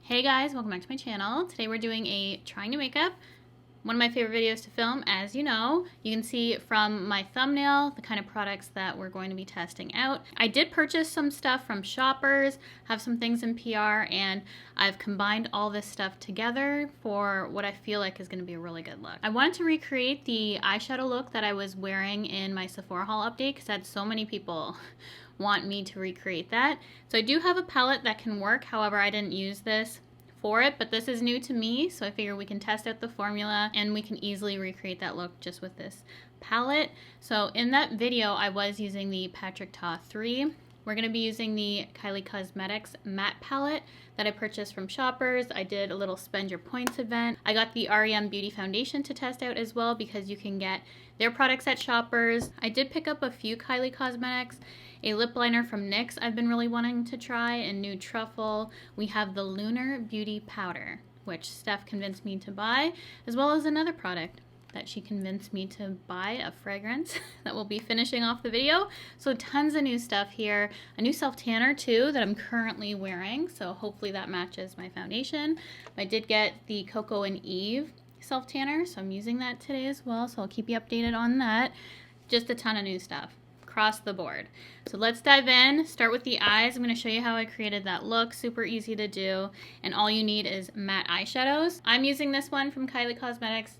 Hey guys, welcome back to my channel. Today we're doing a trying new makeup. One of my favorite videos to film, as you know. You can see from my thumbnail the kind of products that we're going to be testing out. I did purchase some stuff from Shoppers, have some things in PR, and I've combined all this stuff together for what I feel like is going to be a really good look. I wanted to recreate the eyeshadow look that I was wearing in my Sephora haul update because I had so many people want me to recreate that. So I do have a palette that can work, however I didn't use this for it, but this is new to me, so I figure we can test out the formula and we can easily recreate that look just with this palette. So in that video I was using the Patrick Ta 3. We're going to be using the Kylie Cosmetics matte palette that I purchased from Shoppers. I did a little spend your points event. I got the REM Beauty Foundation to test out as well because you can get their products at Shoppers. I did pick up a few Kylie Cosmetics. A lip liner from NYX I've been really wanting to try, and Nude Truffle. We have the Lunar Beauty Powder, which Steph convinced me to buy, as well as another product that she convinced me to buy, a fragrance that will be finishing off the video. So tons of new stuff here. A new self tanner too that I'm currently wearing, so hopefully that matches my foundation. I did get the Coco and Eve self tanner, so I'm using that today as well, so I'll keep you updated on that. Just a ton of new stuff across the board. So let's dive in. Start with the eyes. I'm going to show you how I created that look. Super easy to do, and all you need is matte eyeshadows. I'm using this one from Kylie Cosmetics.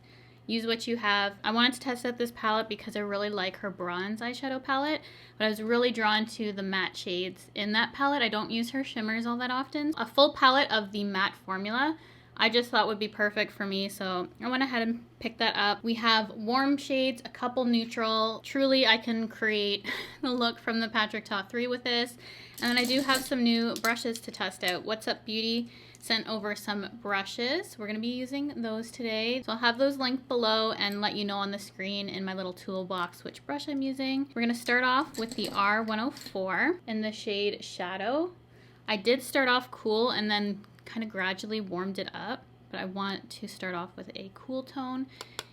Use what you have. I wanted to test out this palette because I really like her bronze eyeshadow palette, but I was really drawn to the matte shades in that palette. I don't use her shimmers all that often. A full palette of the matte formula I just thought would be perfect for me, so I went ahead and picked that up. We have warm shades, a couple neutral. Truly, I can create the look from the Patrick Ta 3 with this. And then I do have some new brushes to test out. What's Up Beauty sent over some brushes. We're going to be using those today. So I'll have those linked below and let you know on the screen in my little toolbox which brush I'm using. We're going to start off with the R104 in the shade Shadow. I did start off cool and then kind of gradually warmed it up, but I want to start off with a cool tone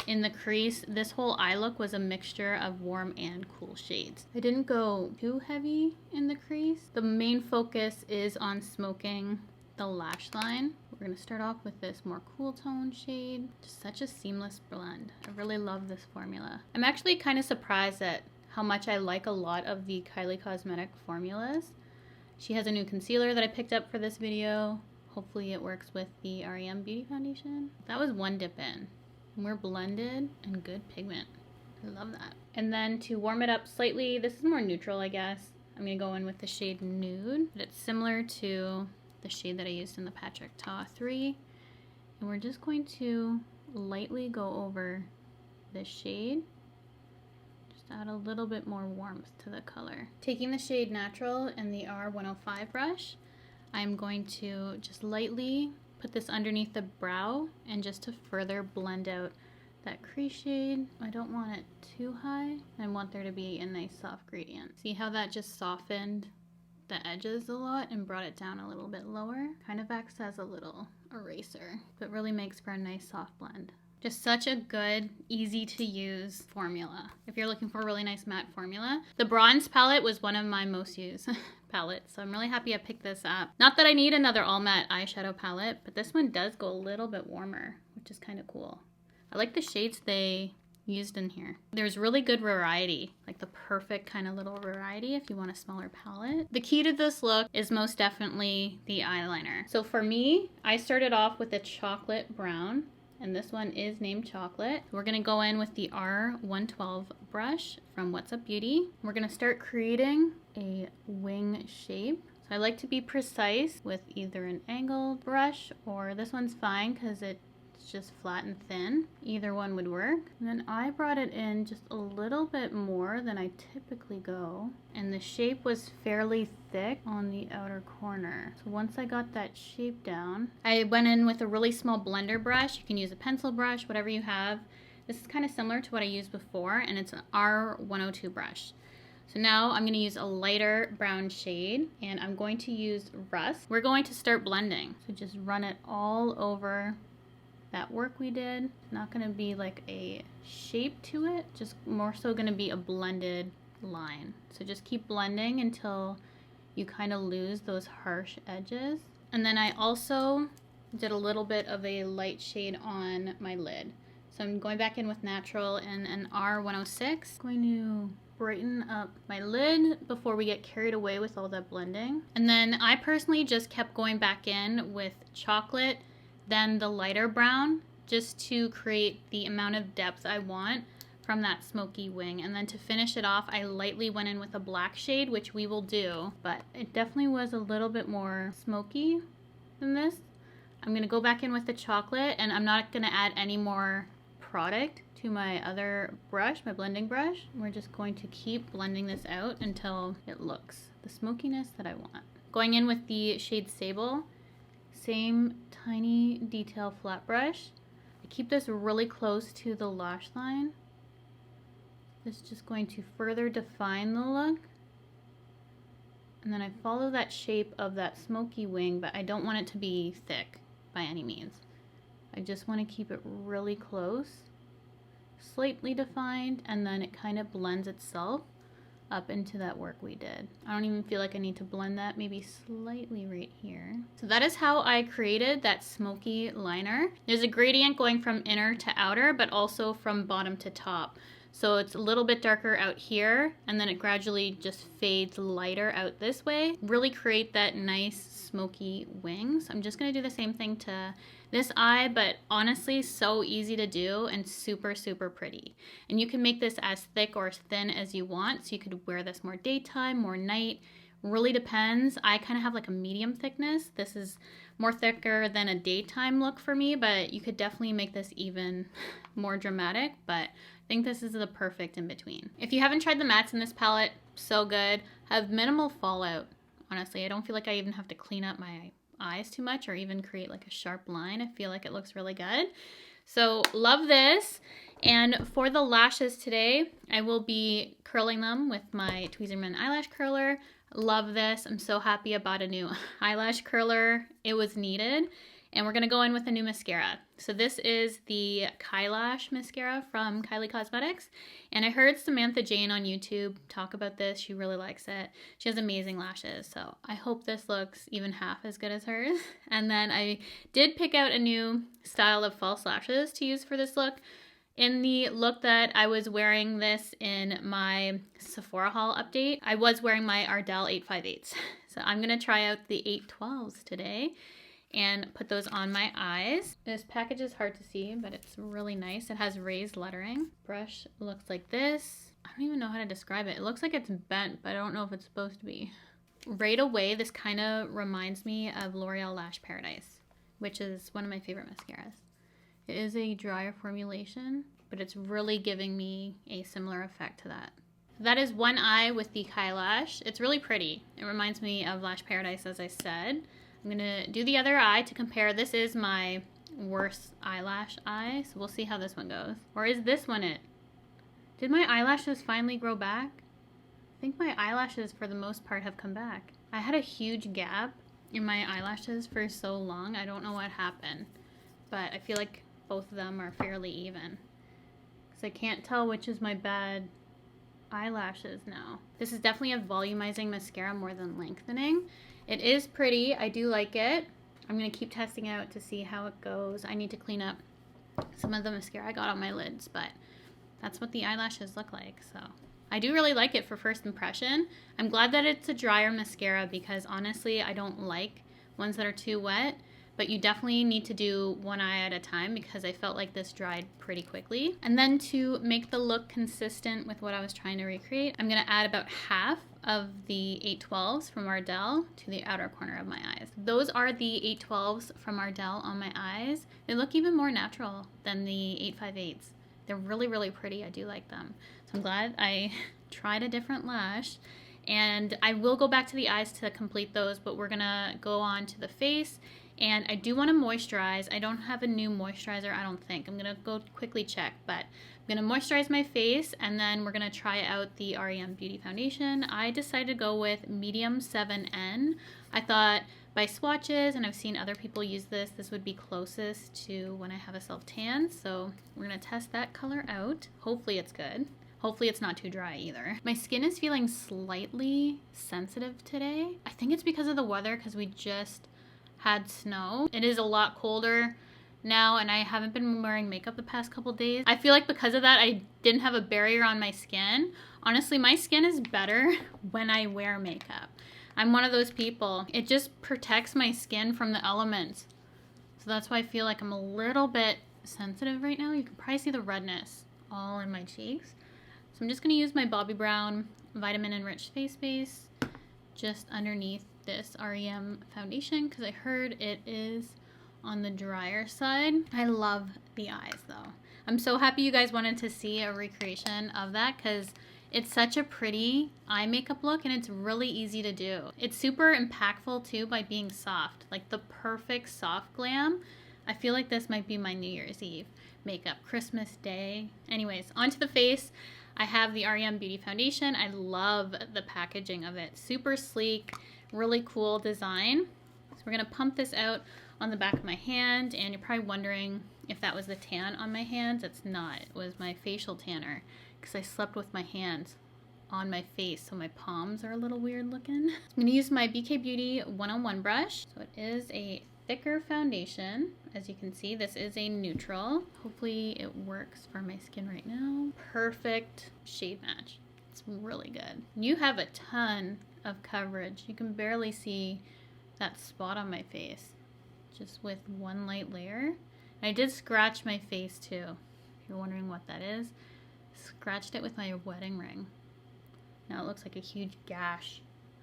in the crease. This whole eye look was a mixture of warm and cool shades. I didn't go too heavy in the crease. The main focus is on smoking the lash line. We're going to start off with this more cool tone shade. Just such a seamless blend. I really love this formula. I'm actually kind of surprised at how much I like a lot of the Kylie Cosmetic formulas. She has a new concealer that I picked up for this video. Hopefully it works with the REM Beauty Foundation. That was one dip in. And we're blended and good pigment. I love that. And then to warm it up slightly, this is more neutral, I guess. I'm going to go in with the shade Nude. But it's similar to the shade that I used in the Patrick Ta 3. And we're just going to lightly go over this shade. Just add a little bit more warmth to the color. Taking the shade Natural and the R105 brush, I'm going to just lightly put this underneath the brow and just to further blend out that crease shade. I don't want it too high. I want there to be a nice soft gradient. See how that just softened the edges a lot and brought it down a little bit lower? Kind of acts as a little eraser, but really makes for a nice soft blend. Just such a good, easy to use formula if you're looking for a really nice matte formula. The bronze palette was one of my most used palettes, so I'm really happy I picked this up. Not that I need another all matte eyeshadow palette, but this one does go a little bit warmer, which is kind of cool. I like the shades they used in here. There's really good variety, like the perfect kind of little variety if you want a smaller palette. The key to this look is most definitely the eyeliner. So for me, I started off with a chocolate brown, and this one is named Chocolate. We're gonna go in with the R112 brush from What's Up Beauty. We're gonna start creating a wing shape. So I like to be precise with either an angled brush, or this one's fine because it's just flat and thin. Either one would work. And then I brought it in just a little bit more than I typically go. And the shape was fairly thick on the outer corner. So once I got that shape down, I went in with a really small blender brush. You can use a pencil brush, whatever you have. This is kind of similar to what I used before, and it's an R102 brush. So now I'm going to use a lighter brown shade, and I'm going to use Rust. We're going to start blending. So just run it all over that work we did. Not going to be like a shape to it, just more so going to be a blended line. So just keep blending until you kind of lose those harsh edges. And then I also did a little bit of a light shade on my lid. So I'm going back in with Natural and an R106. Going to brighten up my lid before we get carried away with all that blending. And then I personally just kept going back in with chocolate, then the lighter brown, just to create the amount of depth I want from that smoky wing. And then to finish it off, I lightly went in with a black shade, which we will do, but it definitely was a little bit more smoky than this. I'm gonna go back in with the chocolate, and I'm not gonna add any more product to my other brush, my blending brush. We're just going to keep blending this out until it looks the smokiness that I want. Going in with the shade Sable, same tiny detail flat brush. I keep this really close to the lash line. This is just going to further define the look. And then I follow that shape of that smoky wing, but I don't want it to be thick by any means. I just want to keep it really close, slightly defined, and then it kind of blends itself up into that work we did. I don't even feel like I need to blend that, maybe slightly right here. So that is how I created that smoky liner. There's a gradient going from inner to outer, but also from bottom to top. So it's a little bit darker out here, and then it gradually just fades lighter out this way. Really create that nice smoky wing. So I'm just gonna do the same thing to this eye, but honestly, so easy to do and super, super pretty. And you can make this as thick or as thin as you want. So you could wear this more daytime, more night. Really depends. I kind of have like a medium thickness. This is more thicker than a daytime look for me, but you could definitely make this even more dramatic, but I think this is the perfect in between. If you haven't tried the mattes in this palette, so good. Have minimal fallout. Honestly, I don't feel like I even have to clean up my eyes too much or even create like a sharp line. I feel like it looks really good. So love this. And for the lashes today, I will be curling them with my Tweezerman eyelash curler. Love this. I'm so happy about a new eyelash curler. It was needed. And we're going to go in with a new mascara. So this is the Kylash mascara from Kylie Cosmetics. And I heard Samantha Jane on YouTube talk about this. She really likes it. She has amazing lashes. So I hope this looks even half as good as hers. And then I did pick out a new style of false lashes to use for this look. In the look that I was wearing this in my Sephora haul update, I was wearing my Ardell 858s. So I'm going to try out the 812s today and put those on my eyes. This package is hard to see, but it's really nice. It has raised lettering. Brush looks like this. I don't even know how to describe it. It looks like it's bent, but I don't know if it's supposed to be. Right away, this kind of reminds me of L'Oreal Lash Paradise, which is one of my favorite mascaras. It is a drier formulation, but it's really giving me a similar effect to that. That is one eye with the Kylash. It's really pretty. It reminds me of Lash Paradise, as I said. I'm gonna do the other eye to compare. This is my worst eyelash eye, so we'll see how this one goes. Or is this one it? Did my eyelashes finally grow back? I think my eyelashes for the most part have come back. I had a huge gap in my eyelashes for so long. I don't know what happened, but I feel like both of them are fairly even. Because I can't tell which is my bad eyelashes now. This is definitely a volumizing mascara more than lengthening. It is pretty. I do like it. I'm going to keep testing out to see how it goes. I need to clean up some of the mascara I got on my lids, but that's what the eyelashes look like. So I do really like it for first impression. I'm glad that it's a drier mascara because honestly, I don't like ones that are too wet. But you definitely need to do one eye at a time because I felt like this dried pretty quickly. And then to make the look consistent with what I was trying to recreate, I'm going to add about half of the 812s from Ardell to the outer corner of my eyes. Those are the 812s from Ardell on my eyes. They look even more natural than the 858s. They're really, really pretty. I do like them. So I'm glad I tried a different lash. And I will go back to the eyes to complete those, but we're going to go on to the face. And I do want to moisturize. I don't have a new moisturizer, I don't think. I'm going to go quickly check, but I'm going to moisturize my face, and then we're going to try out the REM Beauty Foundation. I decided to go with Medium 7N. I thought by swatches, and I've seen other people use this, this would be closest to when I have a self-tan. So we're going to test that color out. Hopefully it's good. Hopefully it's not too dry either. My skin is feeling slightly sensitive today. I think it's because of the weather, because we just had snow. It is a lot colder now, and I haven't been wearing makeup the past couple days. I feel like because of that, I didn't have a barrier on my skin. Honestly, my skin is better when I wear makeup. I'm one of those people. It just protects my skin from the elements. So that's why I feel like I'm a little bit sensitive right now. You can probably see the redness all in my cheeks. So I'm just gonna use my Bobbi Brown Vitamin Enriched Face Base just underneath this REM foundation because I heard it is on the drier side. I love the eyes though. I'm so happy you guys wanted to see a recreation of that because it's such a pretty eye makeup look and it's really easy to do. It's super impactful too by being soft, like the perfect soft glam. I feel like this might be my New Year's Eve makeup, Christmas Day. Anyways, onto the face. I have the REM Beauty Foundation. I love the packaging of it. Super sleek, really cool design. So we're gonna pump this out on the back of my hand, and you're probably wondering if that was the tan on my hands. It's not. It was my facial tanner because I slept with my hands on my face, so my palms are a little weird looking. I'm gonna use my BK Beauty 101 brush. So it is a thicker foundation. As you can see, this is a neutral. Hopefully it works for my skin right now. Perfect shade match. It's really good. You have a ton of coverage. You can barely see that spot on my face just with one light layer. And I did scratch my face too, if you're wondering what that is. Scratched it with my wedding ring. Now it looks like a huge gash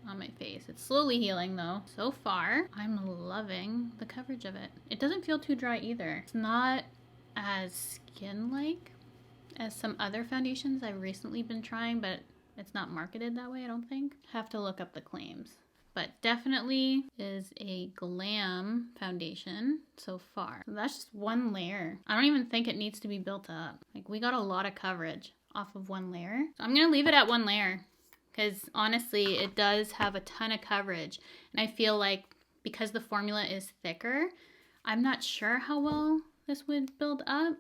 on my face. It's slowly healing though. So far, I'm loving the coverage of it. It doesn't feel too dry either. It's not as skin-like as some other foundations I've recently been trying, but it's not marketed that way, I don't think. Have to look up the claims. But definitely is a glam foundation so far. So that's just one layer. I don't even think it needs to be built up. Like, we got a lot of coverage off of one layer. So I'm gonna leave it at one layer because honestly, it does have a ton of coverage. And I feel like because the formula is thicker, I'm not sure how well this would build up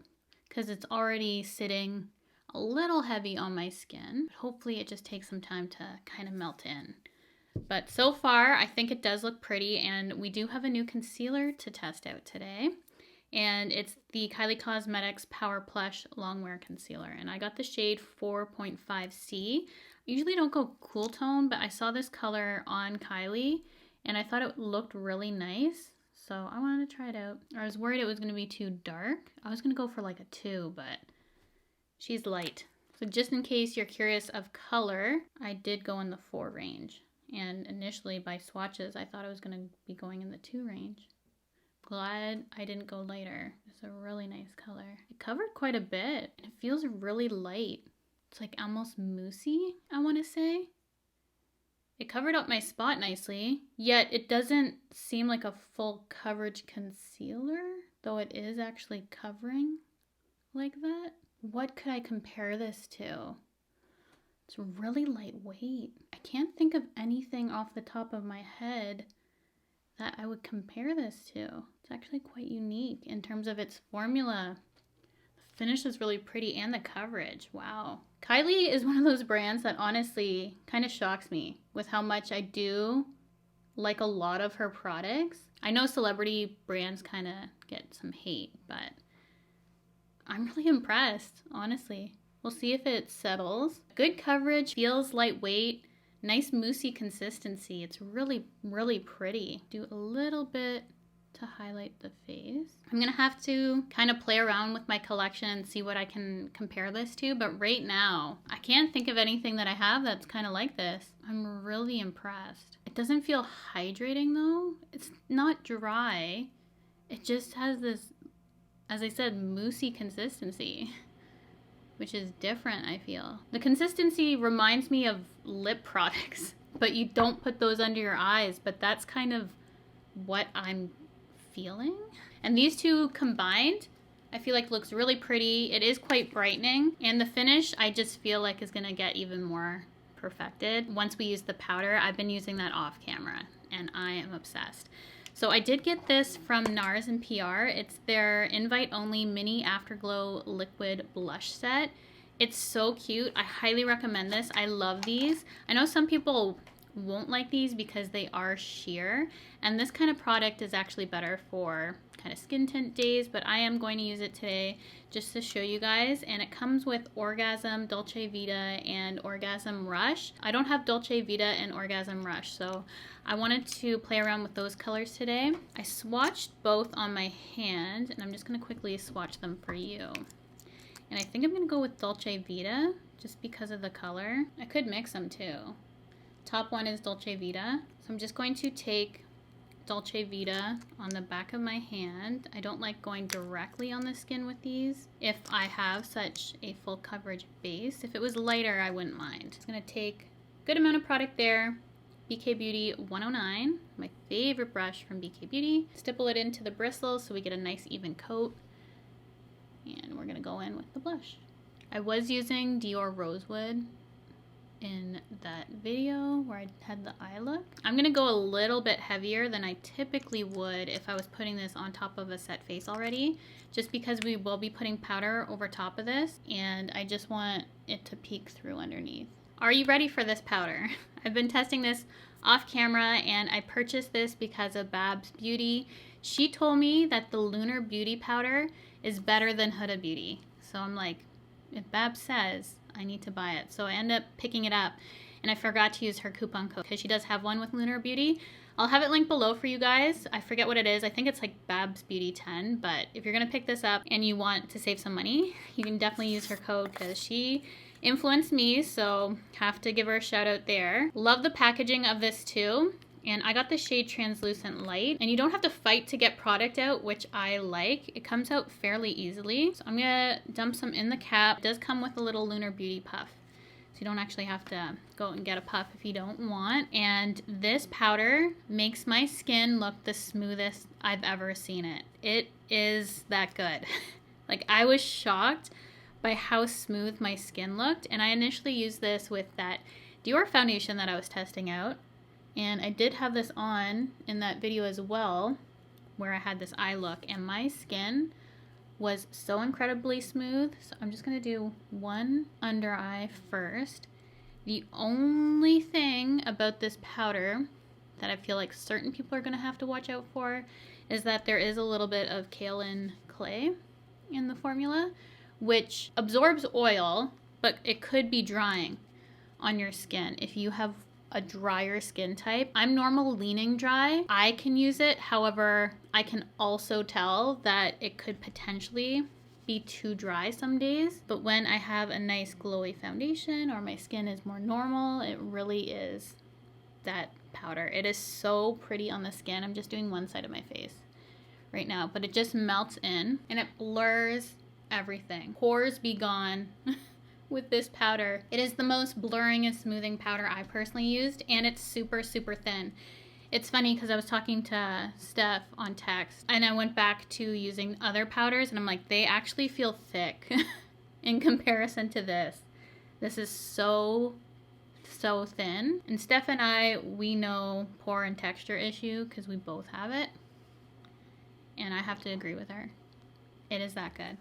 because it's already sitting a little heavy on my skin. But hopefully it just takes some time to kind of melt in. But so far, I think it does look pretty, and we do have a new concealer to test out today. And it's the Kylie Cosmetics Power Plush Longwear Concealer. And I got the shade 4.5C. I usually don't go cool tone, but I saw this color on Kylie, and I thought it looked really nice. So I wanted to try it out. I was worried it was going to be too dark. I was going to go for like a 2, but she's light. So just in case you're curious of color, I did go in the 4 range. And initially by swatches, I thought I was going to be going in the 2 range. Glad I didn't go lighter. It's a really nice color. It covered quite a bit. And it feels really light. It's like almost moussey, I want to say. It covered up my spot nicely, yet it doesn't seem like a full coverage concealer, though it is actually covering like that. What could I compare this to? It's really lightweight. I can't think of anything off the top of my head that I would compare this to. It's actually quite unique in terms of its formula. The finish is really pretty and the coverage. Wow. Kylie is one of those brands that honestly kind of shocks me with how much I do like a lot of her products. I know celebrity brands kind of get some hate, but I'm really impressed, honestly. We'll see if it settles. Good coverage, feels lightweight, nice moussey consistency. It's really, really pretty. Do a little bit to highlight the face. I'm gonna have to kind of play around with my collection and see what I can compare this to, but right now, I can't think of anything that I have that's kind of like this. I'm really impressed. It doesn't feel hydrating though. It's not dry. It just has this, as I said, moussey consistency, which is different, I feel. The consistency reminds me of lip products, but you don't put those under your eyes, but that's kind of what I'm feeling. And these two combined, I feel like looks really pretty. It is quite brightening, and the finish I just feel like is gonna get even more perfected once we use the powder. I've been using that off camera, and I am obsessed. So I did get this from NARS and PR. It's their invite-only mini Afterglow liquid blush set. It's so cute. I highly recommend this. I love these. I know some people won't like these because they are sheer, and this kind of product is actually better for kind of skin tint days, but I am going to use it today just to show you guys. And it comes with Orgasm, Dolce Vita, and Orgasm Rush. I don't have Dolce Vita and Orgasm Rush, so I wanted to play around with those colors today. I swatched both on my hand, and I'm just going to quickly swatch them for you. And I think I'm going to go with Dolce Vita just because of the color. I could mix them too. Top one is Dolce Vita. So I'm just going to take Dolce Vita on the back of my hand. I don't like going directly on the skin with these if I have such a full coverage base. If it was lighter, I wouldn't mind. It's gonna take a good amount of product there. BK Beauty 109, my favorite brush from BK Beauty. Stipple it into the bristles so we get a nice even coat. And we're gonna go in with the blush. I was using Dior Rosewood in that video where I had the eye look. I'm gonna go a little bit heavier than I typically would if I was putting this on top of a set face already, just because we will be putting powder over top of this, and I just want it to peek through underneath. Are you ready for this powder? I've been testing this off camera, and I purchased this because of Babs Beauty. She told me that the Lunar Beauty powder is better than Huda Beauty. So I'm like, if Babs says, I need to buy it. So I end up picking it up, and I forgot to use her coupon code because she does have one with Lunar Beauty. I'll have it linked below for you guys. I forget what it is. I think it's like Babs Beauty 10, but if you're gonna pick this up and you want to save some money, you can definitely use her code because she influenced me, so have to give her a shout out there. Love the packaging of this too. And I got the shade Translucent Light, and you don't have to fight to get product out, which I like. It comes out fairly easily. So I'm gonna dump some in the cap. It does come with a little Lunar Beauty puff, so you don't actually have to go and get a puff if you don't want. And this powder makes my skin look the smoothest I've ever seen it. It is that good. Like, I was shocked by how smooth my skin looked, and I initially used this with that Dior foundation that I was testing out. And I did have this on in that video as well, where I had this eye look, and my skin was so incredibly smooth. So I'm just gonna do one under eye first. The only thing about this powder that I feel like certain people are gonna have to watch out for is that there is a little bit of kaolin clay in the formula, which absorbs oil, but it could be drying on your skin if you have a drier skin type. I'm normal leaning dry. I can use it. However, I can also tell that it could potentially be too dry some days. But when I have a nice glowy foundation or my skin is more normal, it really is that powder. It is so pretty on the skin. I'm just doing one side of my face right now, but it just melts in and it blurs everything. Pores be gone. With this powder. It is the most blurring and smoothing powder I personally used, and it's super, super thin. It's funny because I was talking to Steph on text, and I went back to using other powders, and I'm like, they actually feel thick in comparison to this. This is so, so thin. And Steph and I, we know pore and texture issue because we both have it, and I have to agree with her. It is that good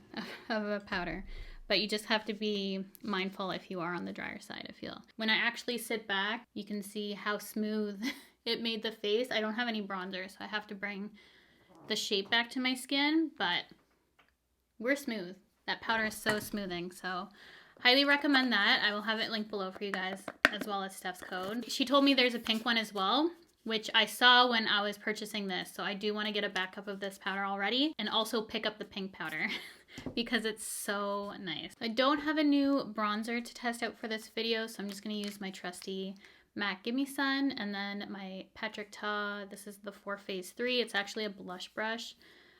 of a powder. But you just have to be mindful if you are on the drier side, I feel. When I actually sit back, you can see how smooth it made the face. I don't have any bronzer, so I have to bring the shape back to my skin, but we're smooth. That powder is so smoothing, so highly recommend that. I will have it linked below for you guys, as well as Steph's code. She told me there's a pink one as well, which I saw when I was purchasing this, so I do want to get a backup of this powder already, and also pick up the pink powder. Because it's so nice. I don't have a new bronzer to test out for this video, so I'm just going to use my trusty MAC Gimme Sun, and then my Patrick Ta. This is the 4 Phase 3. It's actually a blush brush.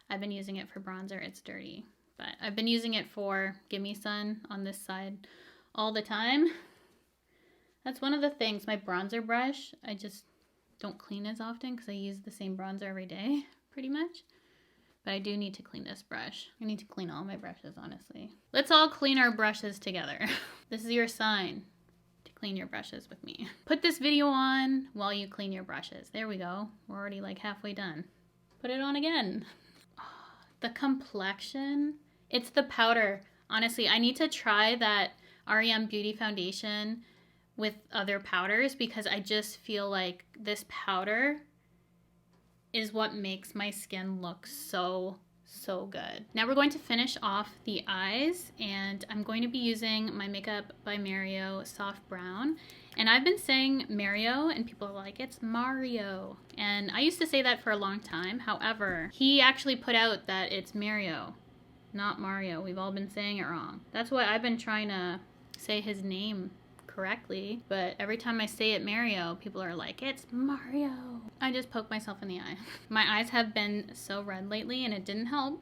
I've been using it for bronzer. It's dirty, but I've been using it for Gimme Sun on this side all the time. That's one of the things. My bronzer brush, I just don't clean as often because I use the same bronzer every day, pretty much. But I do need to clean this brush. I need to clean all my brushes, honestly. Let's all clean our brushes together. This is your sign to clean your brushes with me. Put this video on while you clean your brushes. There we go. We're already like halfway done. Put it on again. Oh, the complexion. It's the powder. Honestly, I need to try that REM Beauty Foundation with other powders because I just feel like this powder is what makes my skin look so good. Now we're going to finish off the eyes, and I'm going to be using my Makeup by Mario Soft Brown. And I've been saying Mario, and people are like, it's Mario. And I used to say that for a long time. However, he actually put out that it's Mario, not Mario. We've all been saying it wrong. That's why I've been trying to say his name correctly, but every time I say it Mario, people are like, it's Mario. I just poked myself in the eye. My eyes have been so red lately, and it didn't help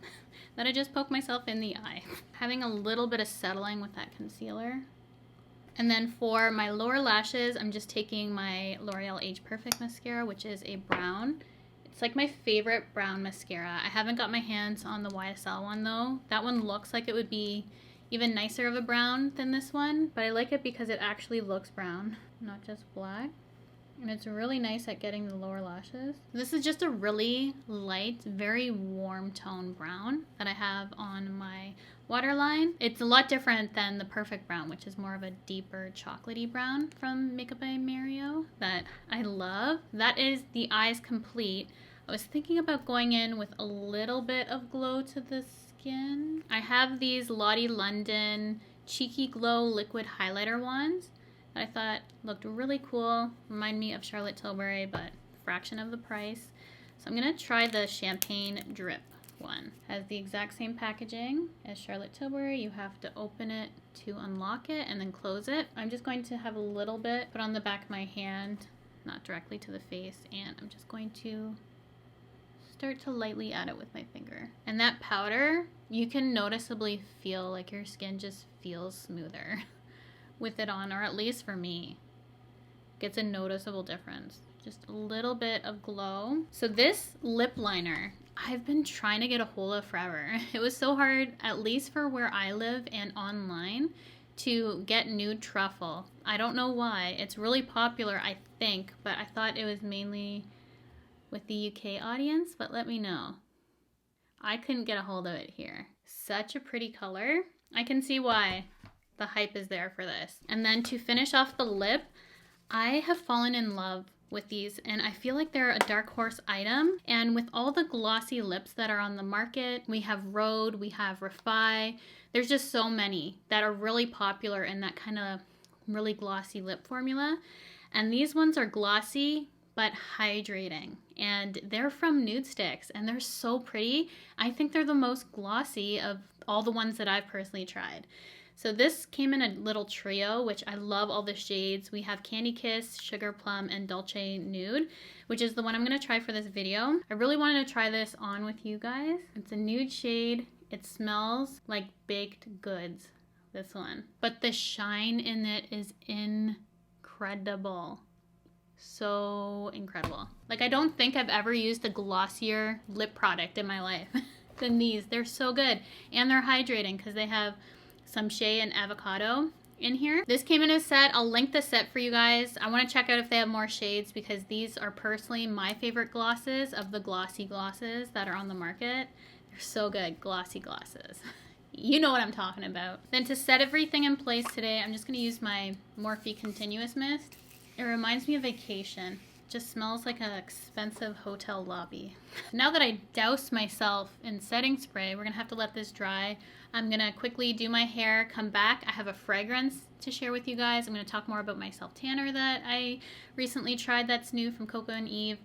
that I just poked myself in the eye. Having a little bit of settling with that concealer. And then for my lower lashes, I'm just taking my L'Oreal Age Perfect mascara, which is a brown. It's like my favorite brown mascara. I haven't got my hands on the YSL one though. That one looks like it would be even nicer of a brown than this one, but I like it because it actually looks brown, not just black. And it's really nice at getting the lower lashes. This is just a really light, very warm tone brown that I have on my waterline. It's a lot different than the Perfect Brown, which is more of a deeper chocolatey brown from Makeup by Mario that I love. That is the eyes complete. I was thinking about going in with a little bit of glow to the skin. I have these Lottie London Cheeky Glow liquid highlighter wands that I thought looked really cool. Remind me of Charlotte Tilbury, but fraction of the price. So I'm gonna try the Champagne Drip one. Has the exact same packaging as Charlotte Tilbury. You have to open it to unlock it and then close it. I'm just going to have a little bit put on the back of my hand, not directly to the face, and I'm just going to start to lightly add it with my finger. And that powder, you can noticeably feel like your skin just feels smoother with it on, or at least for me. Gets a noticeable difference. Just a little bit of glow. So this lip liner, I've been trying to get a hold of forever. It was so hard, at least for where I live and online, to get Nude Truffle. I don't know why. It's really popular, I think, but I thought it was mainly with the UK audience, but let me know. I couldn't get a hold of it here. Such a pretty color. I can see why the hype is there for this. And then to finish off the lip, I have fallen in love with these, and I feel like they're a dark horse item. And with all the glossy lips that are on the market, we have Rhode, we have Refi. There's just so many that are really popular in that kind of really glossy lip formula. And these ones are glossy but hydrating, and they're from Nude Sticks, and they're so pretty. I think they're the most glossy of all the ones that I've personally tried. So this came in a little trio, which I love all the shades. We have Candy Kiss, Sugar Plum, and Dolce Nude, which is the one I'm gonna try for this video. I really wanted to try this on with you guys. It's a nude shade. It smells like baked goods, this one. But the shine in it is incredible. So incredible. Like, I don't think I've ever used a glossier lip product in my life than these. They're so good, and they're hydrating because they have some shea and avocado in here. This came in a set. I'll link the set for you guys. I want to check out if they have more shades because these are personally my favorite glosses of the glossy glosses that are on the market. They're so good, glossy glosses. You know what I'm talking about. Then to set everything in place today, I'm just going to use my Morphe Continuous Mist. It reminds me of vacation. Just smells like an expensive hotel lobby. Now that I douse myself in setting spray, we're gonna have to let this dry. I'm gonna quickly do my hair, come back. I have a fragrance to share with you guys. I'm gonna talk more about my self tanner that I recently tried that's new from Coco and Eve.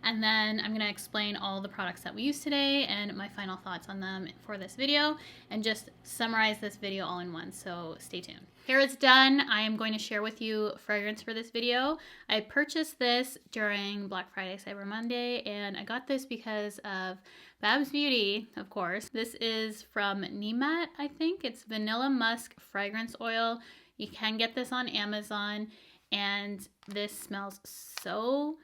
And then I'm gonna explain all the products that we use today and my final thoughts on them for this video, and just summarize this video all in one, so stay tuned. Hair is done. I am going to share with you fragrance for this video. I purchased this during Black Friday, Cyber Monday, and I got this because of Babs Beauty, of course. This is from Nemat, I think. It's Vanilla Musk Fragrance Oil. You can get this on Amazon, and this smells so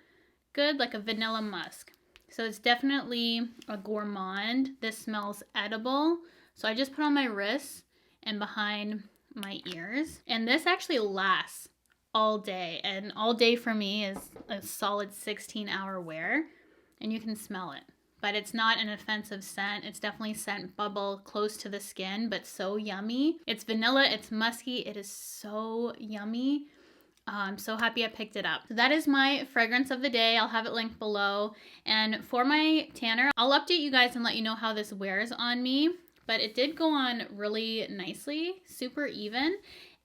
good, like a vanilla musk. So it's definitely a gourmand. This smells edible. So I just put on my wrists and behind my ears. And this actually lasts all day. And all day for me is a solid 16-hour wear. And you can smell it. But it's not an offensive scent. It's definitely scent bubble close to the skin, but so yummy. It's vanilla, it's musky, it is so yummy. I'm so happy I picked it up. So that is my fragrance of the day. I'll have it linked below. And for my tanner, I'll update you guys and let you know how this wears on me. But it did go on really nicely, super even.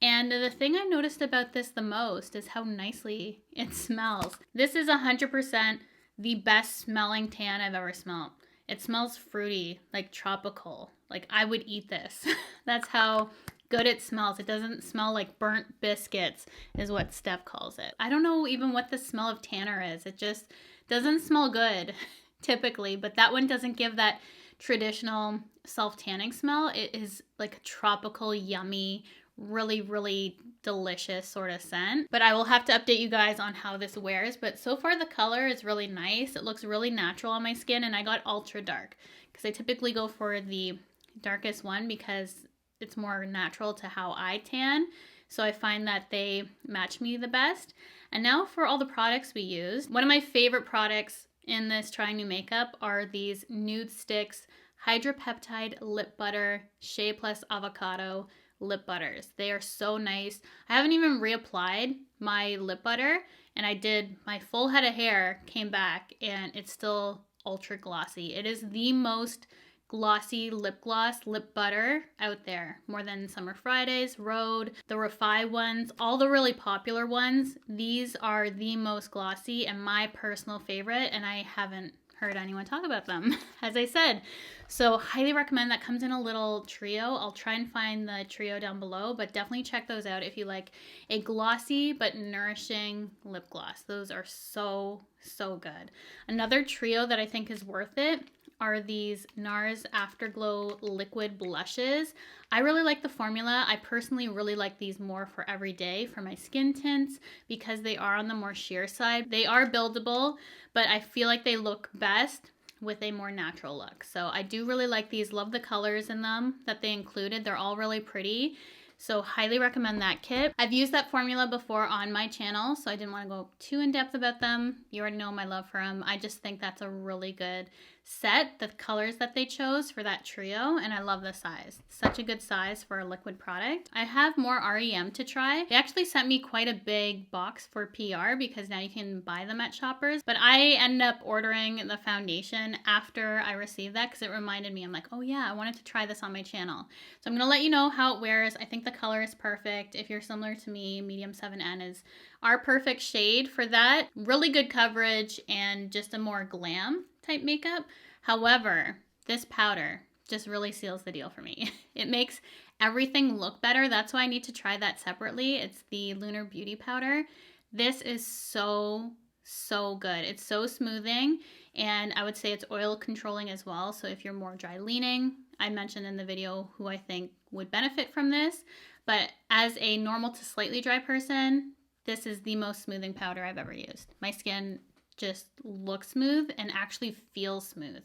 And the thing I noticed about this the most is how nicely it smells. This is 100% the best smelling tan I've ever smelled. It smells fruity, like tropical. Like I would eat this. That's how good it smells. It doesn't smell like burnt biscuits is what Steph calls it. I don't know even what the smell of tanner is. It just doesn't smell good typically, but that one doesn't give that traditional self-tanning smell. It is like a tropical, yummy, really, really delicious sort of scent. But I will have to update you guys on how this wears. But so far the color is really nice. It looks really natural on my skin, and I got ultra dark because I typically go for the darkest one because it's more natural to how I tan. So I find that they match me the best. And now for all the products we used. One of my favorite products in this Trying New Makeup are these Nude Sticks Hydropeptide Lip Butter Shea Plus Avocado lip butters. They are so nice. I haven't even reapplied my lip butter, and I did my full head of hair, came back, and it's still ultra glossy. It is the most glossy lip gloss lip butter out there, more than Summer Fridays, Rhode, the Refi ones, all the really popular ones. These are the most glossy and my personal favorite, and I haven't heard anyone talk about them, as I said. So highly recommend. That comes in a little trio. I'll try and find the trio down below, but definitely check those out if you like a glossy but nourishing lip gloss. Those are so, so good. Another trio that I think is worth it are these NARS Afterglow liquid blushes. I really like the formula. I personally really like these more for every day for my skin tints because they are on the more sheer side. They are buildable, but I feel like they look best with a more natural look. So I do really like these. Love the colors in them that they included. They're all really pretty. So highly recommend that kit. I've used that formula before on my channel, so I didn't want to go too in depth about them. You already know my love for them. I just think that's a really good set, the colors that they chose for that trio, and I love the size. Such a good size for a liquid product. I have more REM to try. They actually sent me quite a big box for PR because now you can buy them at Shoppers, but I ended up ordering the foundation after I received that because it reminded me. I'm like, oh yeah, I wanted to try this on my channel. So I'm gonna let you know how it wears. I think the color is perfect. If you're similar to me, medium 7N is our perfect shade for that. Really good coverage and just a more glam type makeup. However, this powder just really seals the deal for me. It makes everything look better. That's why I need to try that separately. It's the Lunar Beauty powder. This is so, so good. It's so smoothing, and I would say it's oil controlling as well. So if you're more dry leaning, I mentioned in the video who I think would benefit from this, but as a normal to slightly dry person, this is the most smoothing powder I've ever used. My skin just looks smooth and actually feels smooth.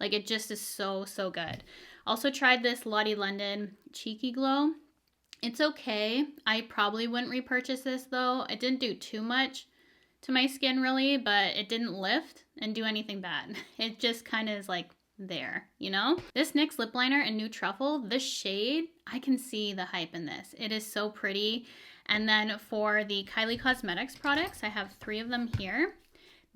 Like it just is so, so good. Also tried this Lottie London Cheeky Glow. It's okay. I probably wouldn't repurchase this though. It didn't do too much to my skin really, but it didn't lift and do anything bad. It just kind of is like there, you know? This NYX lip liner in New Truffle, this shade, I can see the hype in this. It is so pretty. And then for the Kylie Cosmetics products, I have 3 of them here.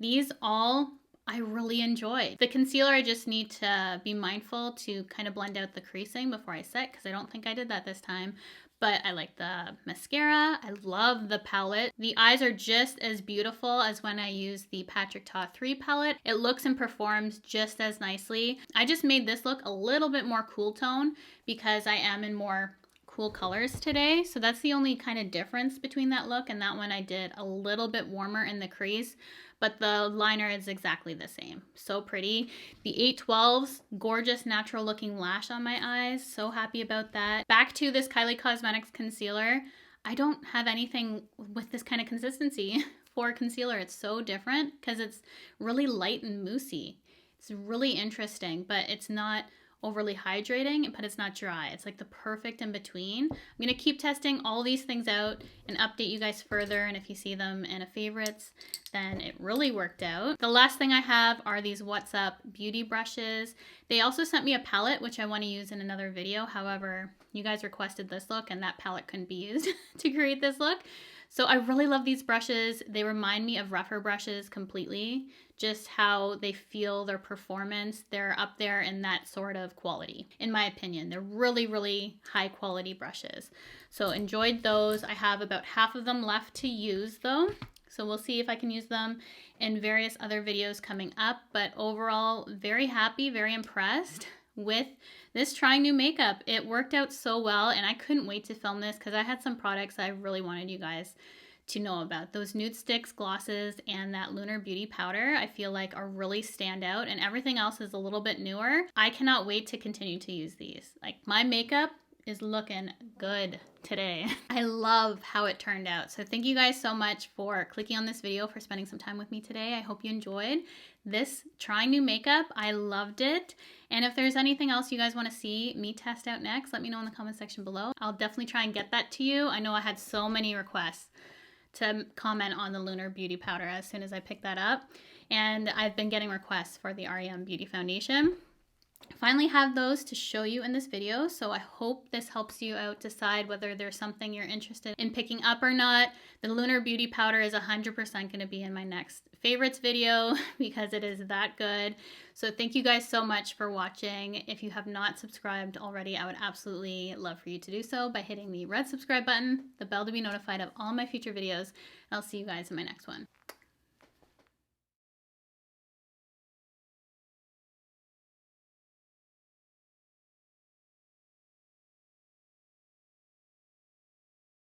These all I really enjoy. The concealer, I just need to be mindful to kind of blend out the creasing before I set because I don't think I did that this time. But I like the mascara. I love the palette. The eyes are just as beautiful as when I use the Patrick Ta 3 palette. It looks and performs just as nicely. I just made this look a little bit more cool tone because I am in more cool colors today. So that's the only kind of difference between that look and that one. I did a little bit warmer in the crease, but the liner is exactly the same. So pretty. The 812's gorgeous natural looking lash on my eyes. So happy about that. Back to this Kylie Cosmetics concealer. I don't have anything with this kind of consistency for concealer. It's so different because it's really light and moussey. It's really interesting, but it's not overly hydrating, but it's not dry. It's like the perfect in between. I'm gonna keep testing all these things out and update you guys further, and if you see them in a favorites, then it really worked out. The last thing I have are these What's Up beauty brushes. They also sent me a palette, which I want to use in another video. However, you guys requested this look and that palette couldn't be used to create this look. So I really love these brushes. They remind me of rougher brushes completely, just how they feel, their performance. They're up there in that sort of quality, in my opinion. They're really, really high quality brushes. So enjoyed those. I have about half of them left to use though. So we'll see if I can use them in various other videos coming up. But overall, very happy, very impressed with this trying new makeup. It worked out so well, and I couldn't wait to film this because I had some products I really wanted you guys to know about. Those nude sticks, glosses, and that Lunar Beauty powder I feel like are really stand out, and everything else is a little bit newer. I cannot wait to continue to use these. Like, my makeup is looking good today. I love how it turned out. So thank you guys so much for clicking on this video, for spending some time with me today. I hope you enjoyed this trying new makeup. I loved it. And if there's anything else you guys want to see me test out next, let me know in the comment section below. I'll definitely try and get that to you. I know I had so many requests to comment on the Lunar Beauty powder as soon as I picked that up. And I've been getting requests for the REM Beauty Foundation. Finally have those to show you in this video, so I hope this helps you out decide whether there's something you're interested in picking up or not. The Lunar Beauty powder is 100% going to be in my next favorites video because it is that good. So thank you guys so much for watching. If you have not subscribed already, I would absolutely love for you to do so by hitting the red subscribe button, the bell to be notified of all my future videos, and I'll see you guys in my next one.